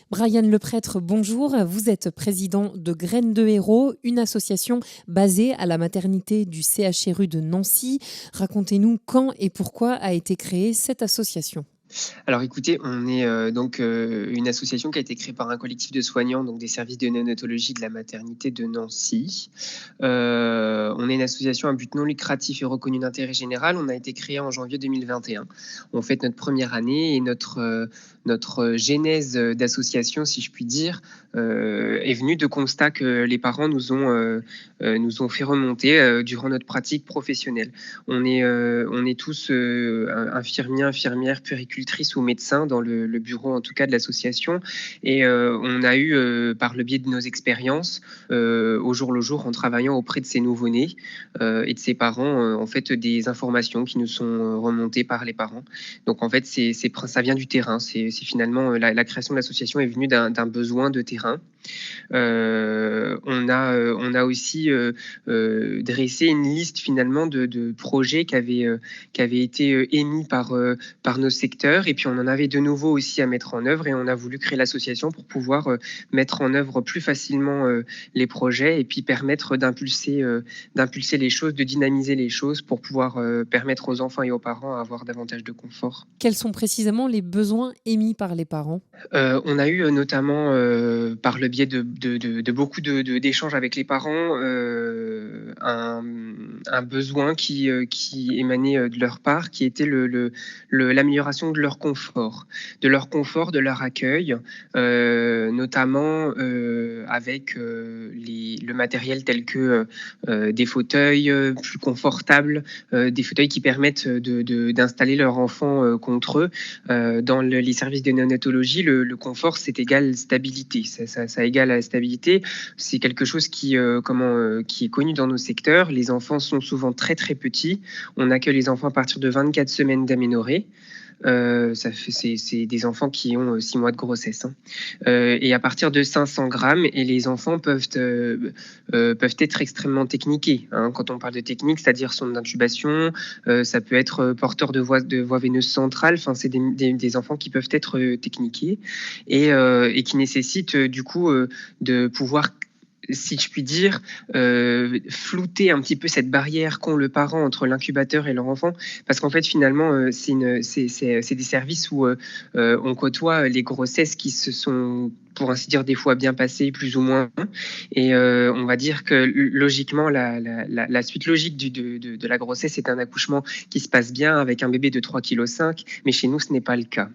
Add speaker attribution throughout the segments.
Speaker 1: Brian Leprêtre, bonjour. Vous êtes président de Graines de Héros, une association basée à la maternité du CHRU de Nancy. Racontez-nous quand et pourquoi a été créée cette association.
Speaker 2: Alors écoutez, on est une association qui a été créée par un collectif de soignants, donc des services de néonatologie de la maternité de Nancy. On est une association à but non lucratif et reconnue d'intérêt général. On a été créé en janvier 2021. On fête notre première année et notre genèse d'association, si je puis dire, est venue de constats que les parents nous ont fait remonter durant notre pratique professionnelle. On est tous infirmiers, infirmières, puéricultrices ou médecins dans le bureau, en tout cas, de l'association. Et on a eu, par le biais de nos expériences, au jour le jour, en travaillant auprès de ces nouveau-nés et de ces parents, en fait, des informations qui nous sont remontées par les parents. Donc, en fait, ça vient du terrain. C'est finalement la création de l'association est venue d'un besoin de terrain. On a aussi dressé une liste finalement de projets qui avaient été émis par nos secteurs, et puis on en avait de nouveau aussi à mettre en œuvre, et on a voulu créer l'association pour pouvoir mettre en œuvre plus facilement les projets et puis permettre d'impulser les choses, de dynamiser les choses pour pouvoir permettre aux enfants et aux parents d'avoir davantage de confort.
Speaker 1: Quels sont précisément les besoins émis par les parents ?
Speaker 2: On a eu notamment, par le biais de beaucoup d'échanges avec les parents, un besoin qui émanait de leur part, qui était l'amélioration de leur confort, de leur accueil, notamment avec le matériel tel que des fauteuils plus confortables, des fauteuils qui permettent d'installer leur enfant contre eux. Dans les services de néonatologie, le confort, c'est égal stabilité. Ça égale à la stabilité. C'est quelque chose qui est connu dans nos secteurs. Les enfants sont souvent très très petits. On accueille les enfants à partir de 24 semaines d'aménorrhée. C'est des enfants qui ont 6 mois de grossesse. Et à partir de 500 grammes, et les enfants peuvent être extrêmement techniqués. Quand on parle de technique, c'est-à-dire sonde d'intubation, ça peut être porteur de voie veineuse centrale. Enfin, c'est des enfants qui peuvent être techniqués et qui nécessitent du coup de pouvoir, si je puis dire, flouter un petit peu cette barrière qu'ont le parent entre l'incubateur et leur enfant, parce qu'en fait finalement c'est des services où on côtoie les grossesses qui se sont, pour ainsi dire, des fois bien passées, plus ou moins, et on va dire que logiquement la suite logique de la grossesse est un accouchement qui se passe bien avec un bébé de 3,5 kg, mais chez nous ce n'est pas le cas.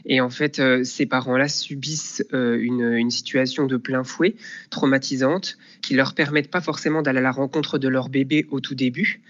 Speaker 2: Et en fait ces parents-là subissent une situation de plein fouet, traumatisante, qui leur permettent pas forcément d'aller à la rencontre de leur bébé au tout début,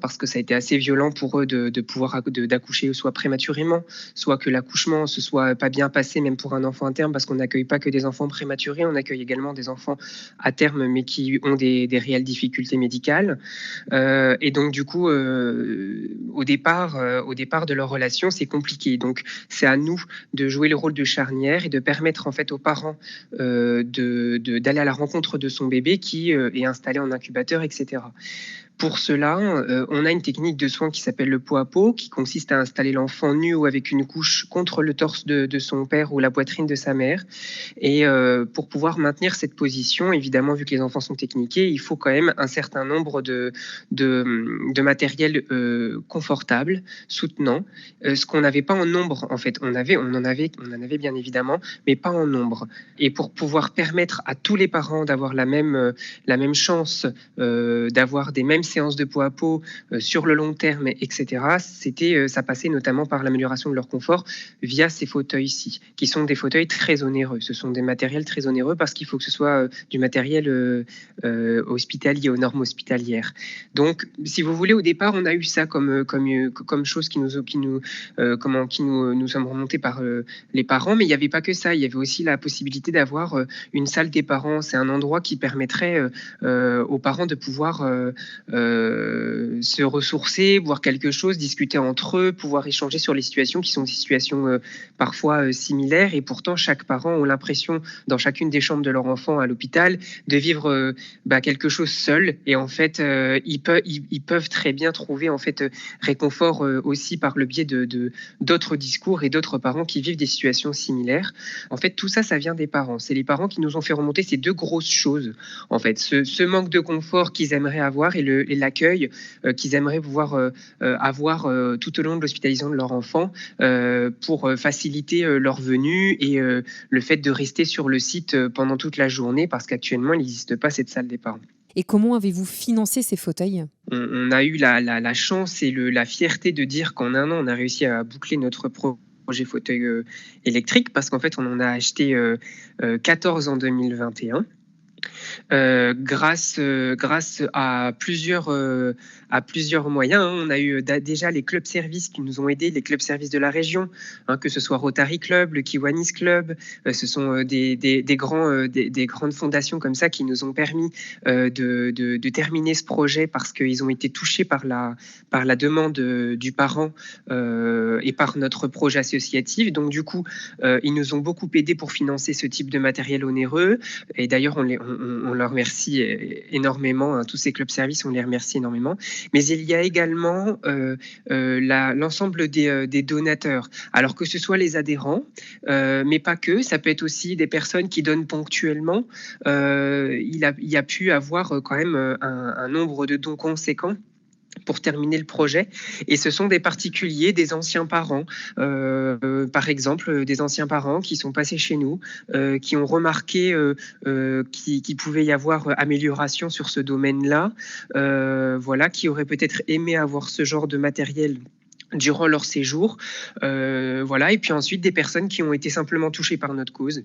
Speaker 2: parce que ça a été assez violent pour eux de pouvoir d'accoucher soit prématurément, soit que l'accouchement se soit pas bien passé, même pour un enfant à terme, parce qu'on n'accueille pas que des enfants prématurés, on accueille également des enfants à terme, mais qui ont des réelles difficultés médicales. Et donc du coup, au départ de leur relation, c'est compliqué. Donc c'est à nous de jouer le rôle de charnière et de permettre en fait aux parents d'aller à la rencontre de son bébé qui est installé en incubateur, etc. Pour cela, on a une technique de soins qui s'appelle le pot à pot, qui consiste à installer l'enfant nu ou avec une couche contre le torse de son père ou la poitrine de sa mère. Et pour pouvoir maintenir cette position, évidemment, vu que les enfants sont techniqués, il faut quand même un certain nombre de matériel confortable, soutenant, ce qu'on n'avait pas en nombre, en fait. On en avait bien évidemment, mais pas en nombre. Et pour pouvoir permettre à tous les parents d'avoir la même chance, d'avoir des mêmes séances de peau à peau sur le long terme, etc., ça passait notamment par l'amélioration de leur confort via ces fauteuils-ci, qui sont des fauteuils très onéreux. Ce sont des matériels très onéreux parce qu'il faut que ce soit du matériel hospitalier, aux normes hospitalières. Donc, si vous voulez, au départ, on a eu ça comme chose qui nous sommes remontés par les parents, mais il n'y avait pas que ça. Il y avait aussi la possibilité d'avoir une salle des parents. C'est un endroit qui permettrait aux parents de pouvoir se ressourcer, boire quelque chose, discuter entre eux, pouvoir échanger sur les situations qui sont des situations parfois similaires. Et pourtant, chaque parent a l'impression, dans chacune des chambres de leur enfant à l'hôpital, de vivre quelque chose seul. Et en fait, ils peuvent très bien trouver en fait réconfort aussi par le biais d'autres discours et d'autres parents qui vivent des situations similaires. En fait, tout ça, ça vient des parents. C'est les parents qui nous ont fait remonter ces deux grosses choses. En fait, ce manque de confort qu'ils aimeraient avoir et l'accueil qu'ils aimeraient pouvoir avoir tout au long de l'hospitalisation de leur enfant pour faciliter leur venue et le fait de rester sur le site pendant toute la journée parce qu'actuellement, il n'existe pas cette salle des parents.
Speaker 1: Et comment avez-vous financé ces fauteuils ?
Speaker 2: On a eu la chance et la fierté de dire qu'en un an, on a réussi à boucler notre projet fauteuil électrique parce qu'en fait, on en a acheté 14 en 2021. Grâce à plusieurs moyens. On a eu déjà les clubs services qui nous ont aidés, les clubs services de la région, que ce soit Rotary Club, le Kiwanis Club. Ce sont des grandes fondations comme ça qui nous ont permis de terminer ce projet parce qu'ils ont été touchés par la demande du parent et par notre projet associatif. Donc du coup, ils nous ont beaucoup aidés pour financer ce type de matériel onéreux. Et d'ailleurs, on leur remercie énormément. Tous ces clubs services, on les remercie énormément. Mais il y a également l'ensemble des donateurs. Alors que ce soit les adhérents, mais pas que. Ça peut être aussi des personnes qui donnent ponctuellement. Il y a pu avoir quand même un nombre de dons conséquents pour terminer le projet. Et ce sont des particuliers, des anciens parents, par exemple, des anciens parents qui sont passés chez nous, qui ont remarqué qu'il pouvait y avoir amélioration sur ce domaine-là, qui auraient peut-être aimé avoir ce genre de matériel durant leur séjour. Et puis ensuite, des personnes qui ont été simplement touchées par notre cause.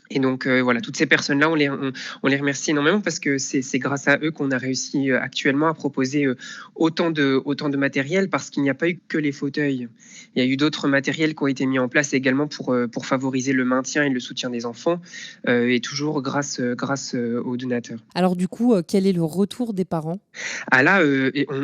Speaker 2: Et donc toutes ces personnes-là, on les remercie énormément parce que c'est grâce à eux qu'on a réussi actuellement à proposer autant de matériel parce qu'il n'y a pas eu que les fauteuils. Il y a eu d'autres matériels qui ont été mis en place également pour favoriser le maintien et le soutien des enfants et toujours grâce aux donateurs.
Speaker 1: Alors du coup, quel est le retour des parents ?
Speaker 2: Là,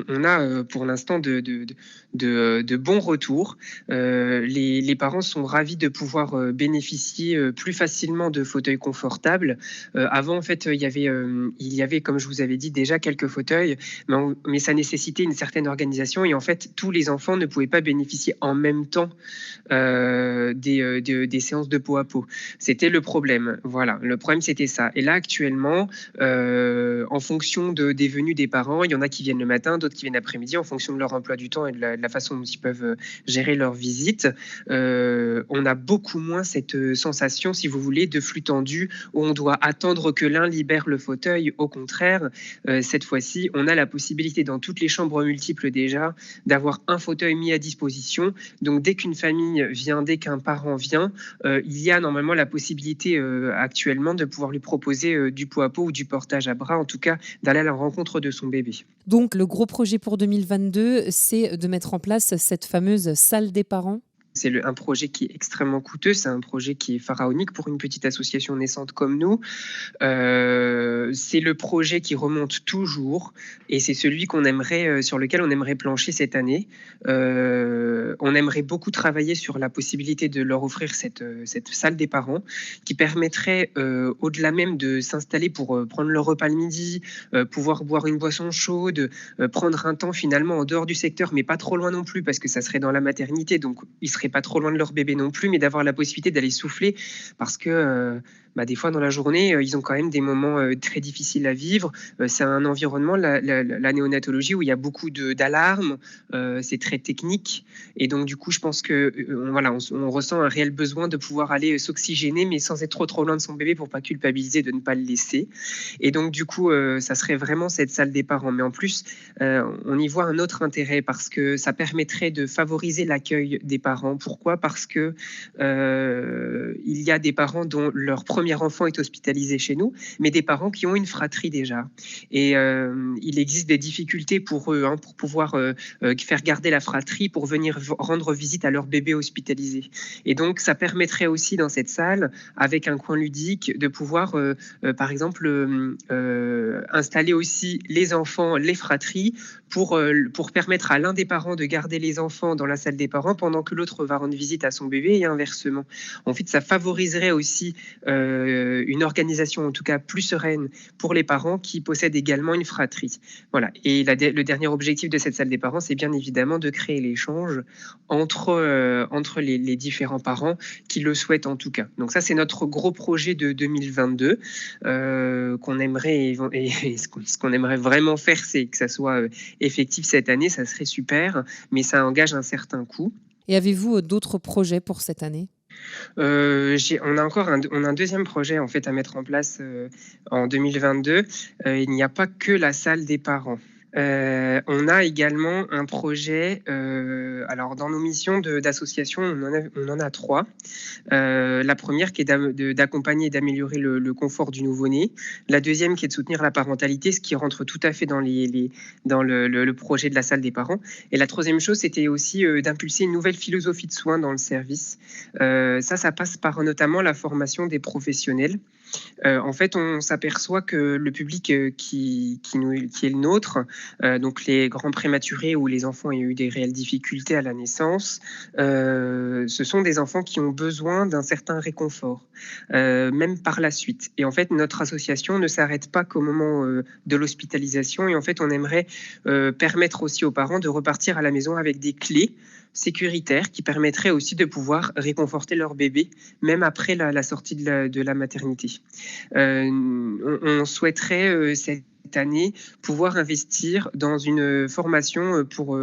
Speaker 2: on a pour l'instant de bons retours. Les parents sont ravis de pouvoir bénéficier plus facilement de fauteuils confortables. Avant, en fait, il y avait, comme je vous avais dit, déjà quelques fauteuils, mais ça nécessitait une certaine organisation et en fait, tous les enfants ne pouvaient pas bénéficier en même temps des séances de peau à peau. C'était le problème. Voilà, le problème, c'était ça. Et là, actuellement, en fonction des venues des parents, il y en a qui viennent le matin, d'autres qui viennent l'après-midi, en fonction de leur emploi du temps et de la façon dont ils peuvent gérer leur visite. On a beaucoup moins cette sensation, si vous voulez, de flux tendu où on doit attendre que l'un libère le fauteuil. Au contraire, cette fois-ci, on a la possibilité dans toutes les chambres multiples déjà d'avoir un fauteuil mis à disposition. Donc dès qu'une famille vient, dès qu'un parent vient, il y a normalement la possibilité actuellement de pouvoir lui proposer du pot à pot ou du portage à bras, en tout cas d'aller à la rencontre de son bébé.
Speaker 1: Donc le gros projet pour 2022, c'est de mettre en place cette fameuse salle des parents ?
Speaker 2: C'est un projet qui est extrêmement coûteux, c'est un projet qui est pharaonique pour une petite association naissante comme nous. C'est le projet qui remonte toujours et c'est celui sur lequel on aimerait plancher cette année. On aimerait beaucoup travailler sur la possibilité de leur offrir cette salle des parents qui permettrait, au-delà même de s'installer pour prendre leur repas le midi, pouvoir boire une boisson chaude, prendre un temps finalement en dehors du secteur, mais pas trop loin non plus parce que ça serait dans la maternité, donc ils seraient pas trop loin de leur bébé non plus, mais d'avoir la possibilité d'aller souffler parce que des fois dans la journée, ils ont quand même des moments très difficiles à vivre. C'est un environnement, la néonatologie, où il y a beaucoup d'alarmes, c'est très technique. Et donc, du coup, je pense que on ressent un réel besoin de pouvoir aller s'oxygéner, mais sans être trop loin de son bébé pour pas culpabiliser de ne pas le laisser. Et donc, du coup, ça serait vraiment cette salle des parents. Mais en plus, on y voit un autre intérêt parce que ça permettrait de favoriser l'accueil des parents. Pourquoi ? Parce que il y a des parents dont leur premier premier enfant est hospitalisé chez nous, mais des parents qui ont une fratrie déjà. Et il existe des difficultés pour eux, pour pouvoir faire garder la fratrie, pour venir rendre visite à leur bébé hospitalisé. Et donc, ça permettrait aussi dans cette salle, avec un coin ludique, de pouvoir, par exemple, installer aussi les enfants, les fratries, pour permettre à l'un des parents de garder les enfants dans la salle des parents pendant que l'autre va rendre visite à son bébé et inversement. En fait, ça favoriserait aussi une organisation en tout cas plus sereine pour les parents qui possèdent également une fratrie. Voilà. Et le dernier objectif de cette salle des parents, c'est bien évidemment de créer l'échange entre les différents parents qui le souhaitent en tout cas. Donc ça, c'est notre gros projet de 2022 qu'on aimerait, et ce qu'on aimerait vraiment faire, c'est que ça soit effectif cette année, ça serait super, mais ça engage un certain coût.
Speaker 1: Et avez-vous d'autres projets pour cette année ?
Speaker 2: On a un deuxième projet en fait à mettre en place en 2022. Il n'y a pas que la salle des parents. On a également un projet, alors dans nos missions d'association, on en a 3. La première qui est d'accompagner et d'améliorer le confort du nouveau-né. La deuxième qui est de soutenir la parentalité, ce qui rentre tout à fait dans le projet de la salle des parents. Et la troisième chose, c'était aussi d'impulser une nouvelle philosophie de soins dans le service. Ça passe par notamment la formation des professionnels. En fait, on s'aperçoit que le public qui est le nôtre, donc les grands prématurés où les enfants ont eu des réelles difficultés à la naissance, ce sont des enfants qui ont besoin d'un certain réconfort, même par la suite. Et en fait, notre association ne s'arrête pas qu'au moment de l'hospitalisation. Et en fait, on aimerait permettre aussi aux parents de repartir à la maison avec des clés sécuritaires qui permettraient aussi de pouvoir réconforter leur bébé, même après la sortie de la maternité. On souhaiterait cette année pouvoir investir dans une formation pour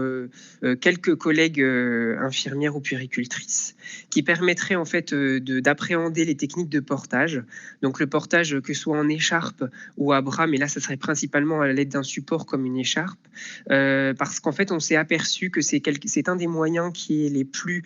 Speaker 2: quelques collègues infirmières ou puéricultrices qui permettrait en fait d'appréhender les techniques de portage. Donc le portage que ce soit en écharpe ou à bras, mais là ça serait principalement à l'aide d'un support comme une écharpe, parce qu'en fait on s'est aperçu que c'est un des moyens qui est les plus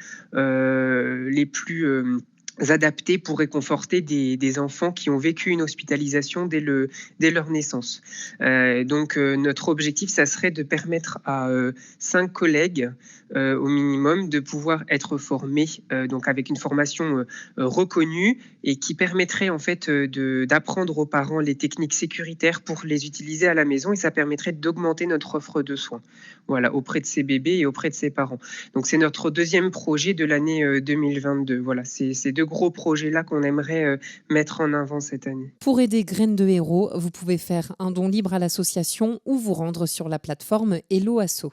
Speaker 2: adaptés pour réconforter des enfants qui ont vécu une hospitalisation dès leur naissance. Donc notre objectif, ça serait de permettre à 5 collègues au minimum de pouvoir être formés, donc avec une formation reconnue et qui permettrait en fait d'apprendre aux parents les techniques sécuritaires pour les utiliser à la maison, et ça permettrait d'augmenter notre offre de soins, voilà, auprès de ces bébés et auprès de ces parents. Donc c'est notre deuxième projet de l'année 2022. Voilà, c'est ces 2 gros projets-là qu'on aimerait mettre en avant cette année.
Speaker 1: Pour aider Graines de Héros, vous pouvez faire un don libre à l'association ou vous rendre sur la plateforme Hello Asso.